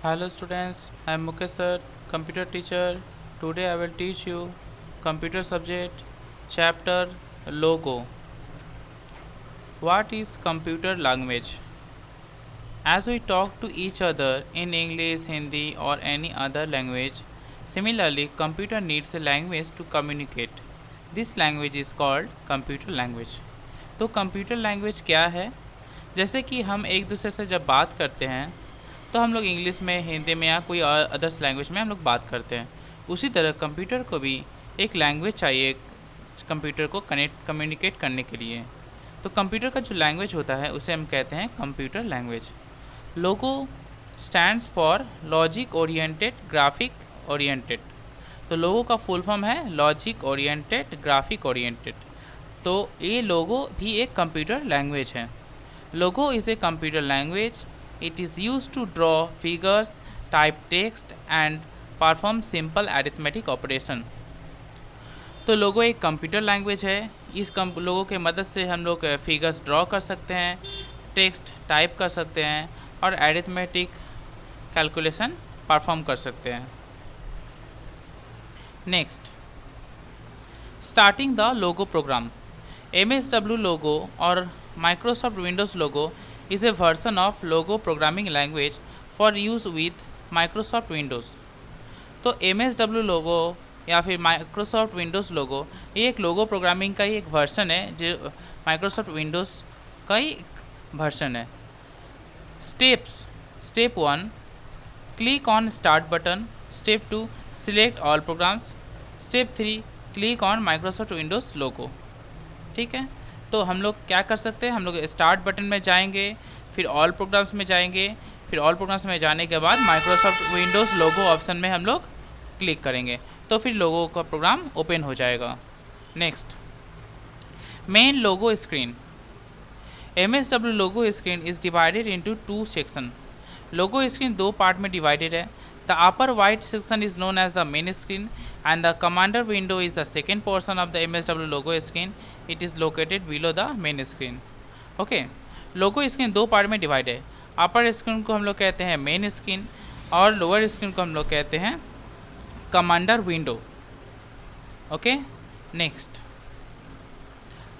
Hello students, I am Mukesh sir, computer teacher. Today I will teach you computer subject chapter logo. What is computer language? As we talk to each other in English, Hindi or any other language, similarly computer needs a language to communicate. This language is called computer language. तो computer language क्या है? जैसे कि हम एक दूसरे से जब बात करते हैं तो हम लोग इंग्लिश में, हिंदी में या कोई और अदर्स लैंग्वेज में हम लोग बात करते हैं। उसी तरह कंप्यूटर को भी एक लैंग्वेज चाहिए कंप्यूटर को कम्युनिकेट करने के लिए। तो कंप्यूटर का जो लैंग्वेज होता है उसे हम कहते हैं computer language. Logo stands for logic oriented graphic oriented. तो लोगो का फुल फॉर्म है लॉजिक ओरिएंटेड ग्राफिक ओरिएंटेड। तो ये लोगो भी एक कंप्यूटर लैंग्वेज है। Logo is a computer language. It is used to draw figures, type text and perform simple arithmetic operation. तो लोगो एक कंप्यूटर लैंग्वेज है। इस लोगो के मदद से हम लोग फिगर्स ड्रॉ कर सकते हैं, टेक्स्ट टाइप कर सकते हैं और अरिथमेटिक कैलकुलेशन परफॉर्म कर सकते हैं। Next, starting the logo program. MS-DOM logo और Microsoft Windows logo is a version of logo programming language for use with Microsoft Windows. तो MS-DOM लोगो या फिर माइक्रोसॉफ्ट विंडोज़ लोगो ये एक लोगो प्रोग्रामिंग का ही एक वर्जन है, जो माइक्रोसॉफ्ट विंडोज़ का ही वर्जन है। Step 1, click on start button. Step 2, select all programs. Step 3, click on Microsoft Windows Logo. ठीक है, तो हम लोग क्या कर सकते हैं, हम लोग स्टार्ट बटन में जाएंगे, फिर ऑल प्रोग्राम्स में जाएंगे, फिर ऑल प्रोग्राम्स में जाने के बाद माइक्रोसॉफ्ट विंडोज़ लोगो ऑप्शन में हम लोग क्लिक करेंगे, तो फिर लोगो का प्रोग्राम ओपन हो जाएगा। Next, main logo screen. MS-DOM logo screen is divided into 2 section. Logo screen 2 part में डिवाइडेड है। The upper white section is known as the main screen and the commander window is the second portion of the MS-DOM logo screen. It is located below the main screen. Okay, Logo screen 2 part में divide है। Upper screen को हम लोग कहते हैं main screen और lower screen को हम लोग कहते हैं commander window. Okay, next,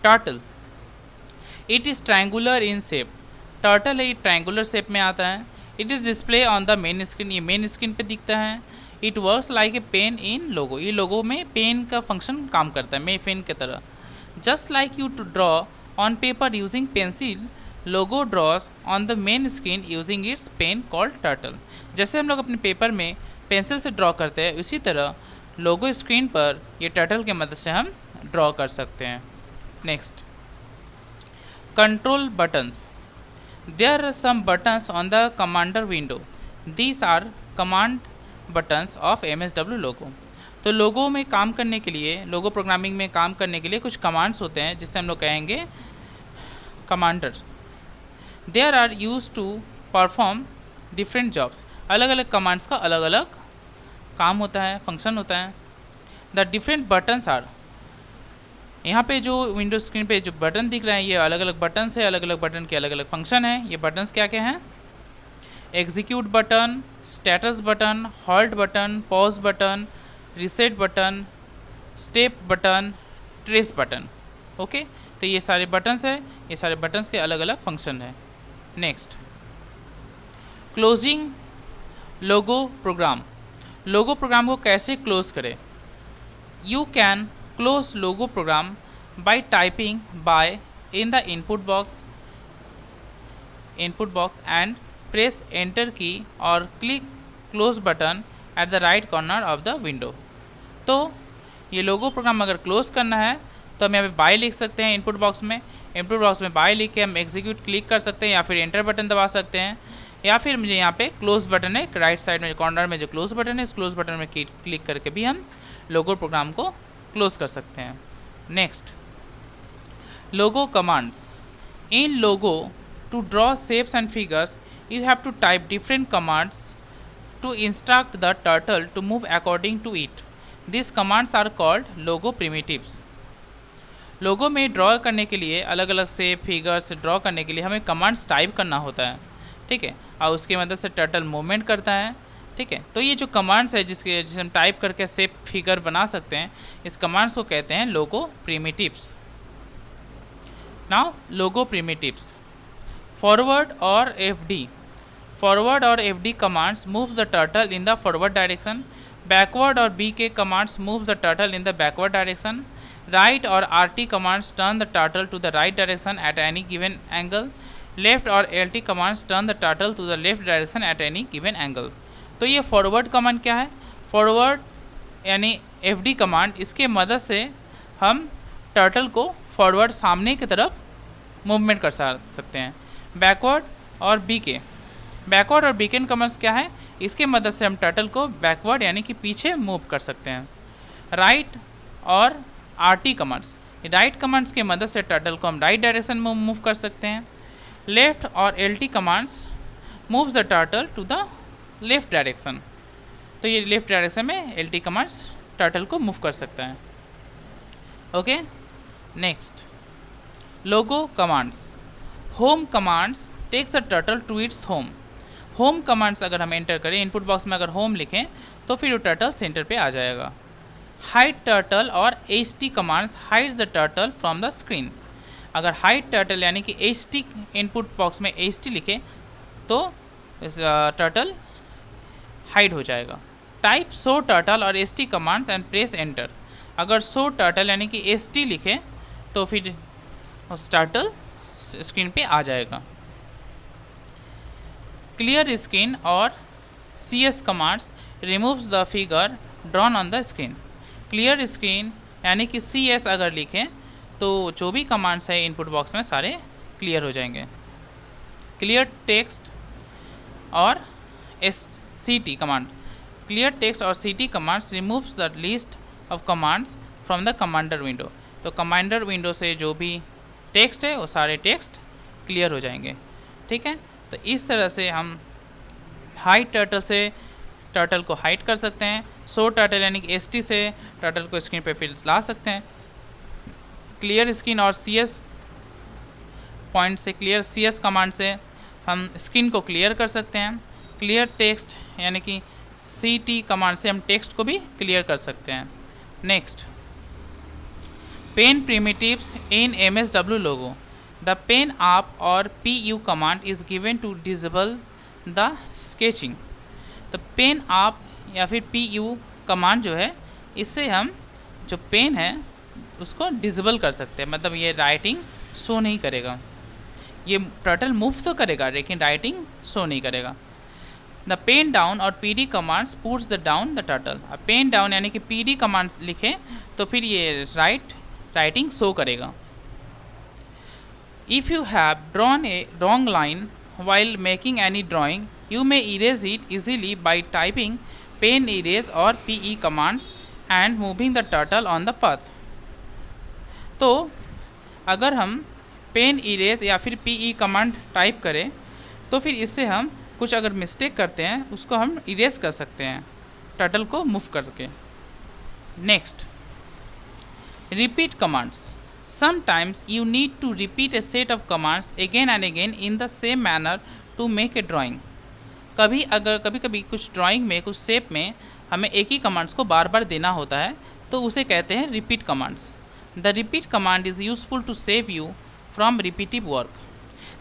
turtle. It is triangular in shape. Turtle एक ट्रायंगुलर शेप में आता है। It is display on the main screen. ये मेन स्क्रीन पे दिखता है। It works like a pen in Logo. ये लोगो में पेन का फंक्शन काम करता है, पेन की तरह। Just like you to draw on paper using pencil, logo draws on the main screen using its pen called turtle. जैसे हम लोग अपने पेपर में पेंसिल से ड्रॉ करते हैं, उसी तरह लोगो स्क्रीन पर ये टर्टल के मदद से हम ड्रॉ कर सकते हैं। Next, control buttons. There are some buttons on the commander window. These are command buttons of MS-DOM logo. तो लोगो में काम करने के लिए, लोगो प्रोग्रामिंग में काम करने के लिए कुछ कमांड्स होते हैं जिसे हम लोग कहेंगे commander. There are used to perform different jobs. अलग अलग कमांड्स का अलग अलग काम होता है, फंक्शन होता है। The different buttons are, यहाँ पे जो विंडो स्क्रीन पे जो बटन दिख रहे हैं ये अलग अलग बटन है, अलग अलग बटन के अलग अलग फंक्शन है। ये बटन्स क्या क्या हैं? Execute button, status button, halt button, pause button, reset button, step button, trace button. Okay, तो ये सारे बटन्स है, ये सारे बटन्स के अलग अलग फंक्शन है। नेक्स्ट, क्लोजिंग लोगो प्रोग्राम। लोगो प्रोग्राम को कैसे क्लोज करें? You can close logo program by typing by in the input box and press enter key or click close button at the right corner of the window. तो ये लोगो programme अगर close करना है तो हम यहाँ पे बाय लिख सकते हैं इनपुट बॉक्स में। इनपुट बॉक्स में बाय लिख के हम एग्जीक्यूट क्लिक कर सकते हैं या फिर एंटर बटन दबा सकते हैं, या फिर मुझे यहाँ पे क्लोज बटन है राइट साइड में कॉर्नर में जो क्लोज बटन है, इस क्लोज बटन में क्लिक करके भी हम लोगो प्रोग्राम को क्लोज कर सकते हैं। Next, logo commands. In Logo to draw shapes and figures you have to type different commands to instruct the turtle to move according to it. This commands are called Logo primitives. Logo में draw करने के लिए अलग अलग shape figures draw करने के लिए हमें कमांड्स टाइप करना होता है। ठीक है, और उसकी मदद से टर्टल मूवमेंट करता है। ठीक है, तो ये जो कमांड्स है जिसे हम टाइप करके शेप फिगर बना सकते हैं, इस कमांड्स को कहते हैं Logo primitives. Now Logo primitives, forward और एफडी। फॉरवर्ड और FD commands move the turtle in the forward direction. Backward और BK commands move the turtle in the backward direction. Right और RT commands turn the turtle to the right direction at any given angle. Left और LT commands turn the turtle to the left direction at any given angle. तो ये forward command क्या है? Forward यानी FD command, इसके मदद से हम टर्टल को फॉरवर्ड सामने की तरफ मूवमेंट कर सकते हैं। बैकवर्ड और बीके, बैकवर्ड और बीकेन कमांड्स क्या है? इसके मदद से हम टर्टल को बैकवर्ड यानी कि पीछे मूव कर सकते हैं। राइट और आरटी कमांड्स, राइट कमांड्स के मदद से टर्टल को हम राइट डायरेक्शन में मूव कर सकते हैं। लेफ्ट और LT commands moves the turtle to the left direction, तो ये लेफ्ट डायरेक्शन में एलटी कमांड्स टर्टल को मूव कर सकता है। Okay, next logo commands. Home commands takes the turtle to its home. Home commands अगर हम एंटर करें, इनपुट बॉक्स में अगर होम लिखें तो फिर वो टर्टल सेंटर पे आ जाएगा। हाइड टर्टल और H T commands hides the turtle from the screen. अगर हाइड टर्टल यानी कि एच टी इनपुट बॉक्स में एच टी लिखे तो टर्टल हाइड हो जाएगा। टाइप शो टर्टल और S T commands and press enter. अगर शो टर्टल यानी कि एस टी लिखे तो फिर टर्टल स्क्रीन पे आ जाएगा। क्लियर स्क्रीन और C S commands removes the figure drawn on the screen. Clear screen यानी कि सी एस अगर लिखें तो जो भी कमांड्स है इनपुट बॉक्स में सारे क्लियर हो जाएंगे। क्लियर टेक्स्ट और S C T command, clear text और C T commands removes the list of commands from the commander window. तो कमांडर विंडो से जो भी टेक्स्ट है वो सारे टेक्स्ट क्लियर हो जाएंगे। ठीक है, तो इस तरह से हम हाइड टर्टल से टर्टल को हाइड कर सकते हैं। शो टर्टल यानी कि एस टी से टर्टल को स्क्रीन पे फिर ला सकते हैं। क्लियर स्क्रीन और सी एस पॉइंट से, क्लियर सी एस कमांड से हम स्क्रीन को क्लियर कर सकते हैं। क्लियर टेक्स्ट यानी कि सी टी कमांड से हम टेक्स्ट को भी क्लियर कर सकते हैं। Next, pen primitives in MSW logo. The pen up और PU command is given to disable the sketching. तो पेन आप या फिर PU कमांड जो है, इससे हम जो पेन है उसको डिसेबल कर सकते हैं, मतलब ये राइटिंग शो नहीं करेगा। ये टर्टल मूव तो करेगा लेकिन राइटिंग शो नहीं करेगा। द पेन डाउन और PD commands puts the down the turtle. अब पेन डाउन यानी कि PD कमांड्स लिखें तो फिर ये राइटिंग शो करेगा। If you have drawn A wrong line while making any drawing, you may erase it easily by typing pen erase or PE commands and moving the turtle on the path। तो अगर हम pen erase या फिर PE command type करें तो फिर इससे हम कुछ अगर मिस्टेक करते हैं उसको हम इरेज कर सकते हैं टर्टल को मूव करके। Next, repeat commands. Sometimes you need to repeat a set of commands again and again in the same manner to make a drawing। कभी कभी कुछ ड्राइंग में, कुछ शेप में हमें एक ही कमांड्स को बार बार देना होता है तो उसे कहते हैं repeat commands. The repeat command is useful to save you from repetitive work.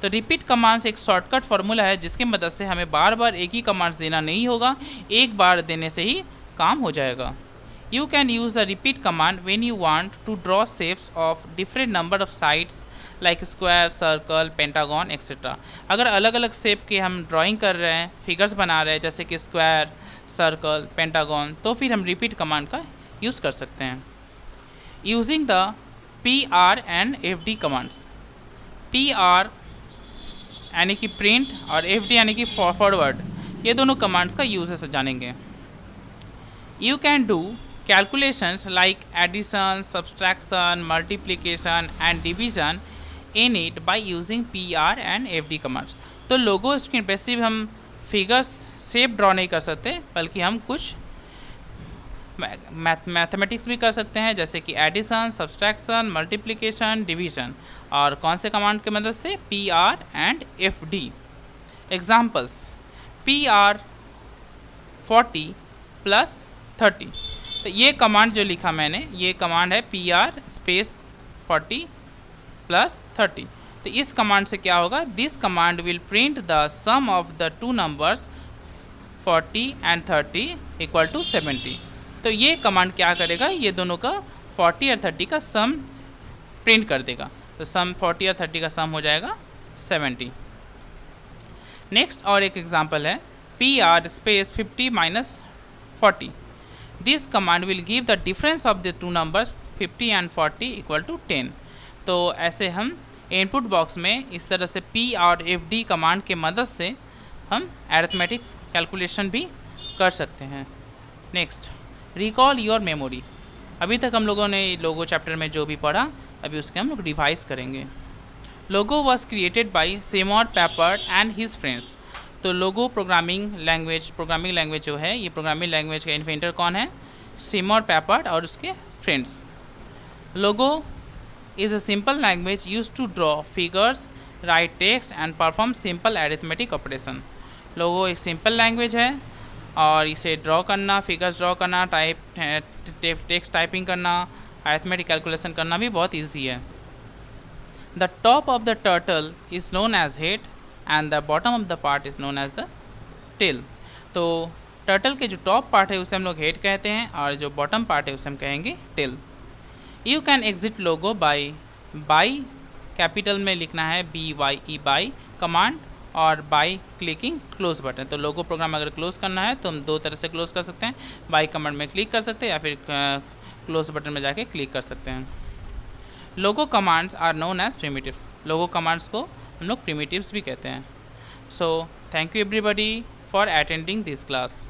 तो रिपीट कमांड्स एक शॉर्टकट फार्मूला है जिसकी मदद से हमें बार बार एक ही कमांड्स देना नहीं होगा, एक बार देने से ही काम हो जाएगा। You can use the repeat command when you want to draw shapes of different number of sides like square, circle, pentagon, etc। अगर अलग अलग शेप के हम ड्राइंग कर रहे हैं, फिगर्स बना रहे हैं जैसे कि स्क्वायर, सर्कल, पेंटागन, तो फिर हम रिपीट कमांड का यूज़ कर सकते हैं। Using the PR and FD commands. PR यानी कि प्रिंट और FD यानी कि फॉरवर्ड, ये दोनों कमांड्स का यूजेस जानेंगे। You can do calculations like addition, subtraction, multiplication and division in it by using PR and FD commands। तो लोगो स्क्रीन पे सिर्फ हम फिगर्स शेप ड्रॉ नहीं कर सकते बल्कि हम कुछ मैथमेटिक्स भी कर सकते हैं जैसे कि एडिशन, सब्सट्रैक्शन, मल्टीप्लिकेशन, डिवीजन, और कौन से कमांड की मदद से? PR and FD। Examples PR40 plus 30। तो ये कमांड जो लिखा मैंने, ये कमांड है PR स्पेस 40 प्लस 30। तो इस कमांड से क्या होगा, this command will print the sum of the two numbers 40 and 30 equal to 70। तो ये कमांड क्या करेगा, ये दोनों का 40 और 30 का सम प्रिंट कर देगा। तो सम 40 और 30 का सम हो जाएगा 70। नेक्स्ट और एक एग्जांपल है PR space 50 minus 40। This command will give the difference of the two numbers 50 and 40 equal to 10। तो ऐसे हम इनपुट बॉक्स में इस तरह से P और FD कमांड के मदद से हम अरिथमेटिक्स कैलकुलेशन भी कर सकते हैं। Next, recall your memory. अभी तक हम लोगों ने लोगो चैप्टर में जो भी पढ़ा, अभी उसके हम लोग रिवाइज करेंगे। Logo was created by Seymour Papert and his friends. तो लोगो प्रोग्रामिंग लैंग्वेज जो है, ये प्रोग्रामिंग लैंग्वेज का इन्वेंटर कौन है, सेमोर पेपर्ड और उसके friends. Logo is a simple language used to draw figures, write text and perform simple arithmetic operation। Logo एक सिंपल लैंग्वेज है और इसे ड्रॉ करना, फिगर्स ड्रॉ करना, टेक्स्ट टाइपिंग करना, अरिथमेटिक कैलकुलेशन करना भी बहुत ईजी है। The top of the turtle is known as head and the bottom of the part is known as the tail. तो टर्टल के जो टॉप पार्ट है उसे हम लोग हेड कहते हैं और जो बॉटम पार्ट है उसे हम कहेंगे tail. You can exit logo by capital में लिखना है BYE बाई कमांड और बाई क्लिकिंग क्लोज बटन। तो लोगो प्रोग्राम अगर क्लोज करना है तो हम दो तरह से क्लोज कर सकते हैं, बाई कमांड में क्लिक कर सकते हैं या फिर क्लोज बटन में जाके क्लिक कर सकते हैं। Logo commands are known as primitives. Logo commands को हम लोग प्रिमिटिव्स भी कहते हैं। So thank you everybody for attending this class.